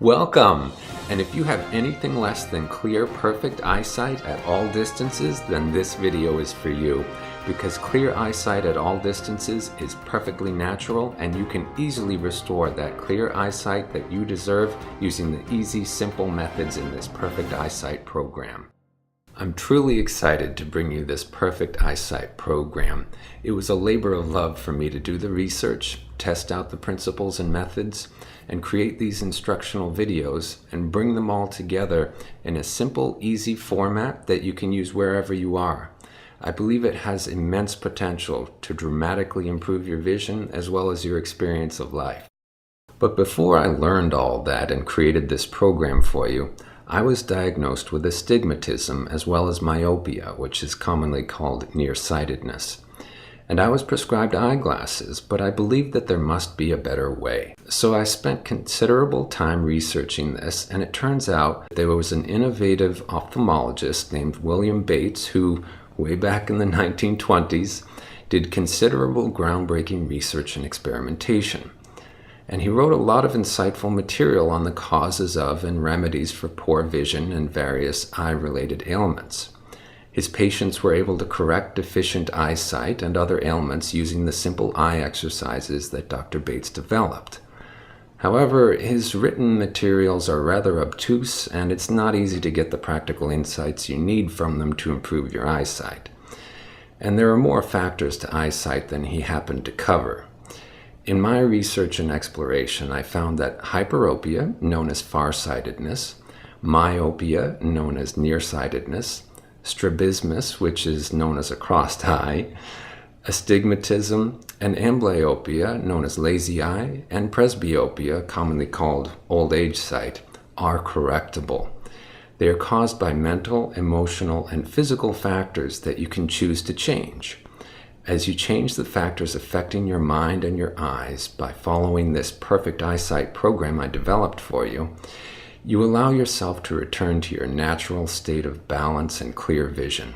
Welcome! And if you have anything less than clear, perfect eyesight at all distances, then this video is for you. Because clear eyesight at all distances is perfectly natural, and you can easily restore that clear eyesight that you deserve using the easy, simple methods in this Perfect Eyesight program. I'm truly excited to bring you this Perfect Eyesight program. It was a labor of love for me to do the research, test out the principles and methods, and create these instructional videos and bring them all together in a simple, easy format that you can use wherever you are. I believe it has immense potential to dramatically improve your vision as well as your experience of life. But before I learned all that and created this program for you, I was diagnosed with astigmatism as well as myopia, which is commonly called nearsightedness. And I was prescribed eyeglasses, but I believed that there must be a better way. So I spent considerable time researching this, and it turns out there was an innovative ophthalmologist named William Bates who, way back in the 1920s, did considerable groundbreaking research and experimentation. And he wrote a lot of insightful material on the causes of and remedies for poor vision and various eye-related ailments. His patients were able to correct deficient eyesight and other ailments using the simple eye exercises that Dr. Bates developed. However, his written materials are rather obtuse, and it's not easy to get the practical insights you need from them to improve your eyesight. And there are more factors to eyesight than he happened to cover. In my research and exploration, I found that hyperopia, known as farsightedness, myopia, known as nearsightedness, strabismus, which is known as a crossed eye, astigmatism, and amblyopia, known as lazy eye, and presbyopia, commonly called old age sight, are correctable. They are caused by mental, emotional, and physical factors that you can choose to change. As you change the factors affecting your mind and your eyes by following this Perfect Eyesight program I developed for you, you allow yourself to return to your natural state of balance and clear vision.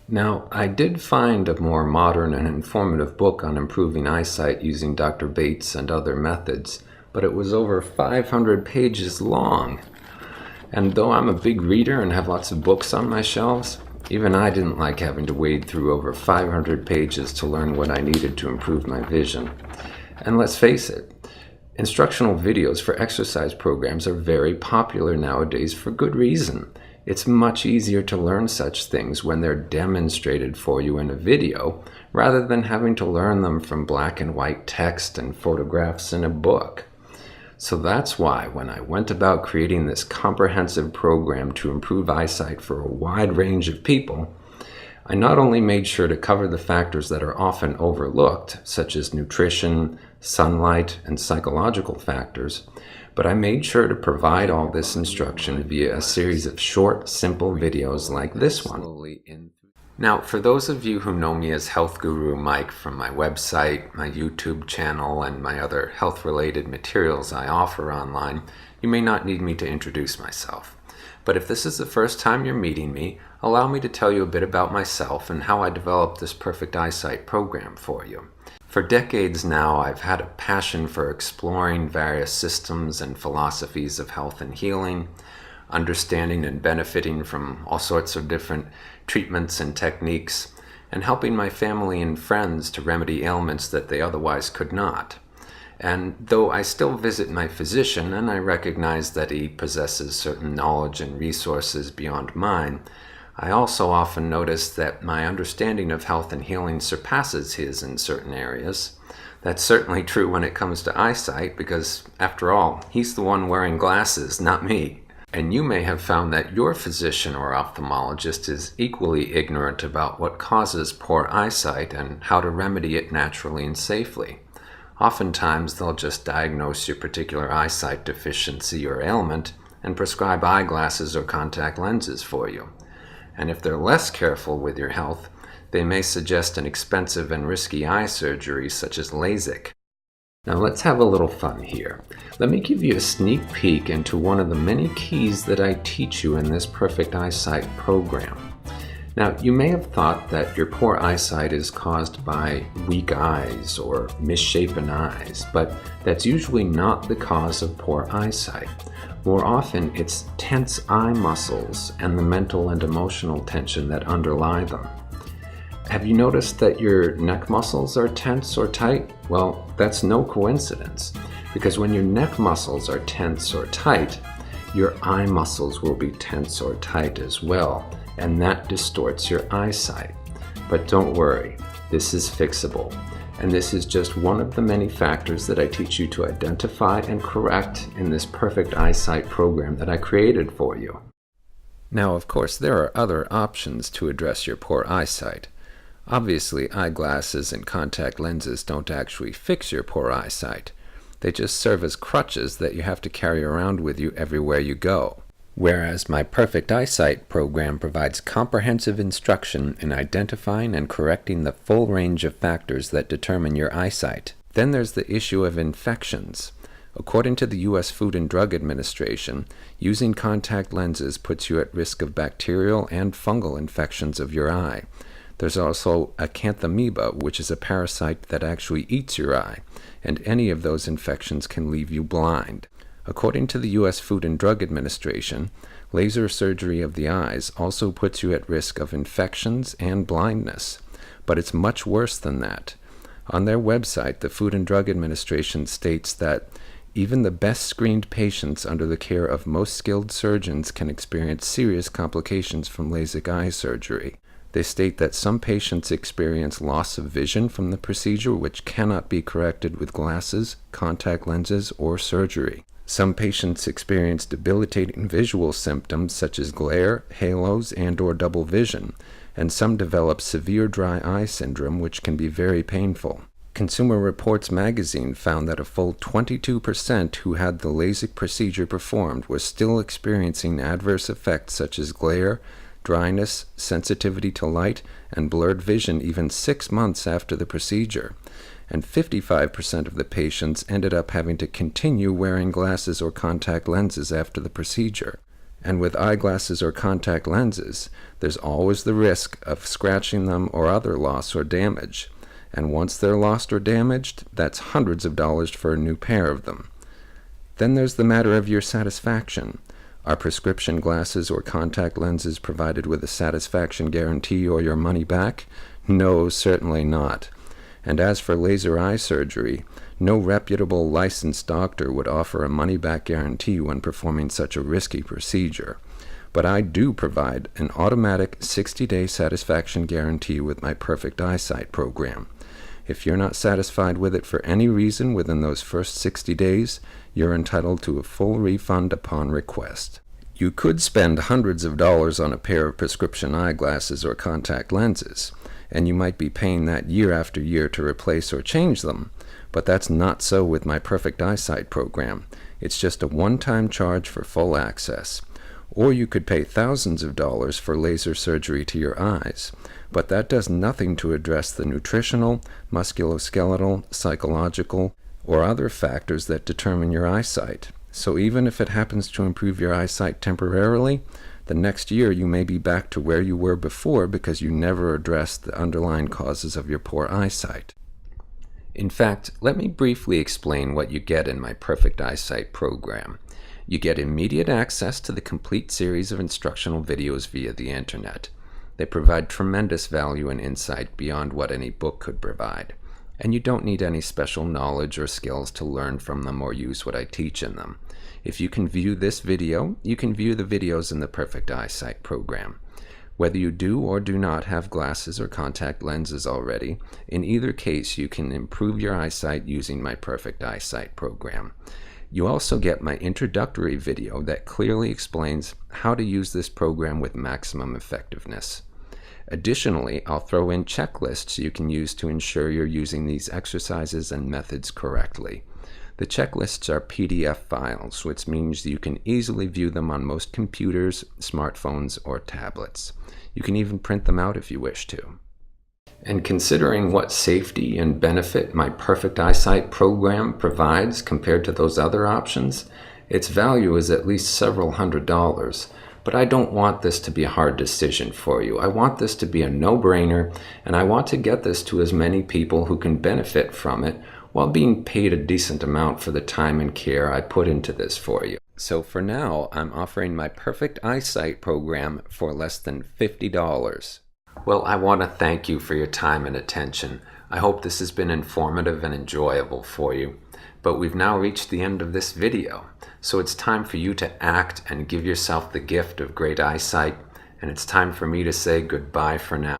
Now, I did find a more modern and informative book on improving eyesight using Dr. Bates and other methods, but it was over 500 pages long. And though I'm a big reader and have lots of books on my shelves, even I didn't like having to wade through over 500 pages to learn what I needed to improve my vision. And let's face it, instructional videos for exercise programs are very popular nowadays for good reason. It's much easier to learn such things when they're demonstrated for you in a video, rather than having to learn them from black and white text and photographs in a book. So that's why when I went about creating this comprehensive program to improve eyesight for a wide range of people, I not only made sure to cover the factors that are often overlooked, such as nutrition, sunlight, and psychological factors, but I made sure to provide all this instruction via a series of short, simple videos like this one. Now, for those of you who know me as Health Guru Mike from my website, my YouTube channel, and my other health-related materials I offer online, you may not need me to introduce myself. But if this is the first time you're meeting me, allow me to tell you a bit about myself and how I developed this Perfect Eyesight program for you. For decades now, I've had a passion for exploring various systems and philosophies of health and healing, understanding and benefiting from all sorts of different treatments and techniques, and helping my family and friends to remedy ailments that they otherwise could not. And though I still visit my physician and I recognize that he possesses certain knowledge and resources beyond mine, I also often notice that my understanding of health and healing surpasses his in certain areas. That's certainly true when it comes to eyesight because, after all, he's the one wearing glasses, not me. And you may have found that your physician or ophthalmologist is equally ignorant about what causes poor eyesight and how to remedy it naturally and safely. Oftentimes, they'll just diagnose your particular eyesight deficiency or ailment and prescribe eyeglasses or contact lenses for you. And if they're less careful with your health, they may suggest an expensive and risky eye surgery such as LASIK. Now let's have a little fun here. Let me give you a sneak peek into one of the many keys that I teach you in this Perfect Eyesight program. Now, you may have thought that your poor eyesight is caused by weak eyes or misshapen eyes, but that's usually not the cause of poor eyesight. More often, it's tense eye muscles and the mental and emotional tension that underlie them. Have you noticed that your neck muscles are tense or tight? Well, that's no coincidence, because when your neck muscles are tense or tight, your eye muscles will be tense or tight as well, and that distorts your eyesight. But don't worry, this is fixable, and this is just one of the many factors that I teach you to identify and correct in this perfect eyesight program that I created for you. Now, of course, there are other options to address your poor eyesight. Obviously, eyeglasses and contact lenses don't actually fix your poor eyesight. They just serve as crutches that you have to carry around with you everywhere you go. Whereas my Perfect Eyesight program provides comprehensive instruction in identifying and correcting the full range of factors that determine your eyesight. Then there's the issue of infections. According to the U.S. Food and Drug Administration, using contact lenses puts you at risk of bacterial and fungal infections of your eye. There's also acanthamoeba, which is a parasite that actually eats your eye, and any of those infections can leave you blind. According to the U.S. Food and Drug Administration, laser surgery of the eyes also puts you at risk of infections and blindness. But it's much worse than that. On their website, the Food and Drug Administration states that even the best screened patients under the care of most skilled surgeons can experience serious complications from LASIK eye surgery. They state that some patients experience loss of vision from the procedure, which cannot be corrected with glasses, contact lenses, or surgery. Some patients experience debilitating visual symptoms such as glare, halos, and/or double vision, and some develop severe dry eye syndrome, which can be very painful. Consumer Reports magazine found that a full 22% who had the LASIK procedure performed were still experiencing adverse effects such as glare, dryness, sensitivity to light, and blurred vision even 6 months after the procedure. And 55% of the patients ended up having to continue wearing glasses or contact lenses after the procedure. And with eyeglasses or contact lenses, there's always the risk of scratching them or other loss or damage. And once they're lost or damaged, that's hundreds of dollars for a new pair of them. Then there's the matter of your satisfaction. Are prescription glasses or contact lenses provided with a satisfaction guarantee or your money back? No, certainly not. And as for laser eye surgery, no reputable licensed doctor would offer a money-back guarantee when performing such a risky procedure. But I do provide an automatic 60-day satisfaction guarantee with my Perfect Eyesight program. If you're not satisfied with it for any reason within those first 60 days, you're entitled to a full refund upon request. You could spend hundreds of dollars on a pair of prescription eyeglasses or contact lenses, and you might be paying that year after year to replace or change them. But that's not so with my Perfect Eyesight program. It's just a one-time charge for full access. Or you could pay thousands of dollars for laser surgery to your eyes. But that does nothing to address the nutritional, musculoskeletal, psychological, or other factors that determine your eyesight. So even if it happens to improve your eyesight temporarily, the next year you may be back to where you were before because you never addressed the underlying causes of your poor eyesight. In fact, let me briefly explain what you get in my Perfect Eyesight program. You get immediate access to the complete series of instructional videos via the internet. They provide tremendous value and insight beyond what any book could provide. And you don't need any special knowledge or skills to learn from them or use what I teach in them. If you can view this video, you can view the videos in the Perfect Eyesight program. Whether you do or do not have glasses or contact lenses already, in either case you can improve your eyesight using my Perfect Eyesight program. You also get my introductory video that clearly explains how to use this program with maximum effectiveness. Additionally, I'll throw in checklists you can use to ensure you're using these exercises and methods correctly. The checklists are PDF files, which means you can easily view them on most computers, smartphones, or tablets. You can even print them out if you wish to. And considering what safety and benefit my Perfect Eyesight program provides compared to those other options, its value is at least several $100s. But I don't want this to be a hard decision for you. I want this to be a no-brainer, and I want to get this to as many people who can benefit from it while being paid a decent amount for the time and care I put into this for you. So for now, I'm offering my Perfect Eyesight program for less than $50. Well, I want to thank you for your time and attention. I hope this has been informative and enjoyable for you. But we've now reached the end of this video, so it's time for you to act and give yourself the gift of great eyesight, and it's time for me to say goodbye for now.